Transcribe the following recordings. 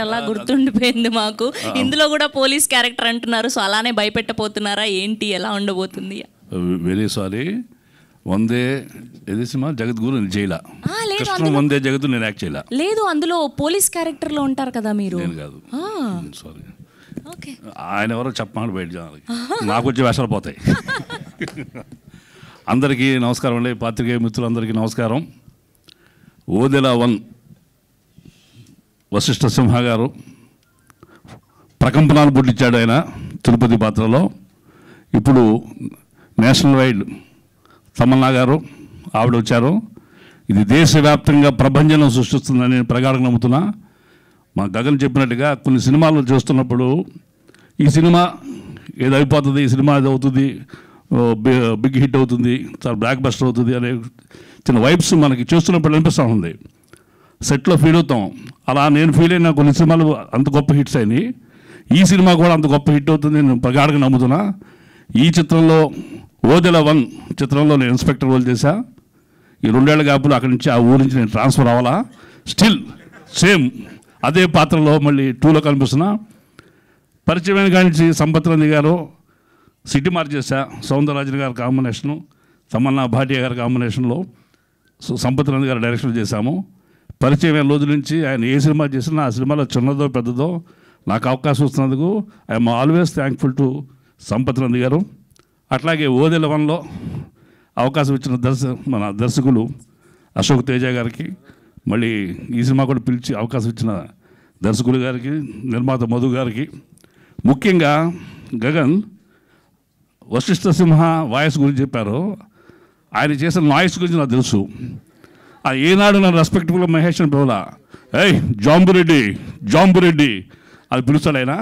అలా గుర్తుండిపోయింది మాకు. ఇందులో కూడా పోలీస్ క్యారెక్టర్ అంటున్నారు. సో అలానే భయపెట్టబోతున్నారా ఏంటి, ఎలా ఉండబోతుంది? Very sorry. వందే ఏది సినిమా జగద్గురు జైలా కృష్ణ వందే జగద్దు నేను యాక్ట్ చేయలా. లేదు, అందులో పోలీస్ క్యారెక్టర్ లో ఉంటారు కదా మీరు. నేను కాదు, సారీ. ఓకే, ఆయన ఎవరో చెప్పమని బయట జనాలకి నాకు వచ్చే వేషాలు పోతాయి. అందరికీ నమస్కారం అండి, పాత్రికేయ మిత్రులందరికీ నమస్కారం. ఓదెల 1 వశిష్ఠ సింహ గారు ప్రకంపనాలు పుట్టించాడు ఆయన తిరుపతి పాత్రలో. ఇప్పుడు నేషనల్ వైడ్ తమన్నా గారు ఆవిడ వచ్చారు. ఇది దేశవ్యాప్తంగా ప్రభంజనం సృష్టిస్తుందని నేను ప్రగాఢంగా నమ్ముతున్నా. మా గగన్ చెప్పినట్టుగా కొన్ని సినిమాలు చూస్తున్నప్పుడు ఈ సినిమా ఏది అయిపోతుంది, ఈ సినిమా ఇది అవుతుంది, బిగ్ హిట్ అవుతుంది, చాలా బ్లాక్ బస్టర్ అవుతుంది అనే చిన్న వైబ్స్ మనకి చూస్తున్నప్పుడు అనిపిస్తూ ఉంది. సెట్లో ఫీల్ అవుతాం. అలా నేను ఫీల్ అయిన కొన్ని సినిమాలు అంత గొప్ప హిట్స్ అయినాయి. ఈ సినిమా కూడా అంత గొప్ప హిట్ అవుతుంది నేను ప్రగాఢంగా నమ్ముతున్నా. ఈ చిత్రంలో ఓదెల 1 చిత్రంలో నేను ఇన్స్పెక్టర్ రోల్ చేశా. ఈ 2 ఏళ్ల గ్యాప్లో అక్కడి నుంచి ఆ ఊరి నుంచి నేను ట్రాన్స్ఫర్ అవ్వాలా, స్టిల్ సేమ్ అదే పాత్రలో మళ్ళీ 2లో కనిపిస్తున్నా. పరిచయమైన కానించి సంపత్ రంది గారు సిటీ మార్చేసా. సౌందరరాజన్ గారి కాంబినేషను, తమన్నా భాటియా గారి కాంబినేషన్లో సంపత్ రంది గారు డైరెక్షన్ చేశాము. పరిచయమైన రోజు నుంచి ఆయన ఏ సినిమా చేసినా ఆ సినిమాలో చిన్నదో పెద్దదో నాకు అవకాశం ఇస్తున్నందుకు I am always thankful to Sampath రంది గారు. అట్లాగే ఓదెల 1లో అవకాశం ఇచ్చిన మన దర్శకులు అశోక్ తేజ గారికి, మళ్ళీ ఈ సినిమా కూడా పిలిచి అవకాశం ఇచ్చిన దర్శకులు గారికి, నిర్మాత మధు గారికి, ముఖ్యంగా గగన్ వశిష్ఠ సింహ వాయిస్ గురించి చెప్పారు. ఆయన చేసిన నాయిస్ గురించి నాకు తెలుసు. ఏనాడు నన్ను రెస్పెక్టబుల్ మహేష్ అని పిలవాలా, ఏయ్ జాంబురెడ్డి అది పిలుస్తాడు ఆయన.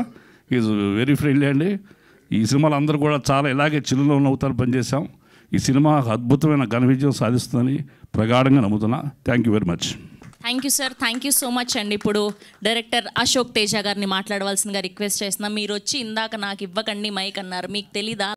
ఈజ్ వెరీ ఫ్రెండ్లీ అండి. ఈ సినిమాలు అందరూ కూడా చాలా ఇలాగే చిల్లులో నవ్వుతారు పనిచేసాం. ఈ సినిమా అద్భుతమైన ఘన విజయం సాధిస్తుందని ప్రగాఢంగా నమ్ముతున్నా. Thank you very much. Thank you sir, thank you so much అండి. ఇప్పుడు డైరెక్టర్ అశోక్ తేజ గారిని మాట్లాడవలసిందిగా రిక్వెస్ట్ చేస్తున్నాం. మీరు వచ్చి ఇందాక నాకు ఇవ్వకండి మైక్ అన్నారు, మీకు తెలీదా?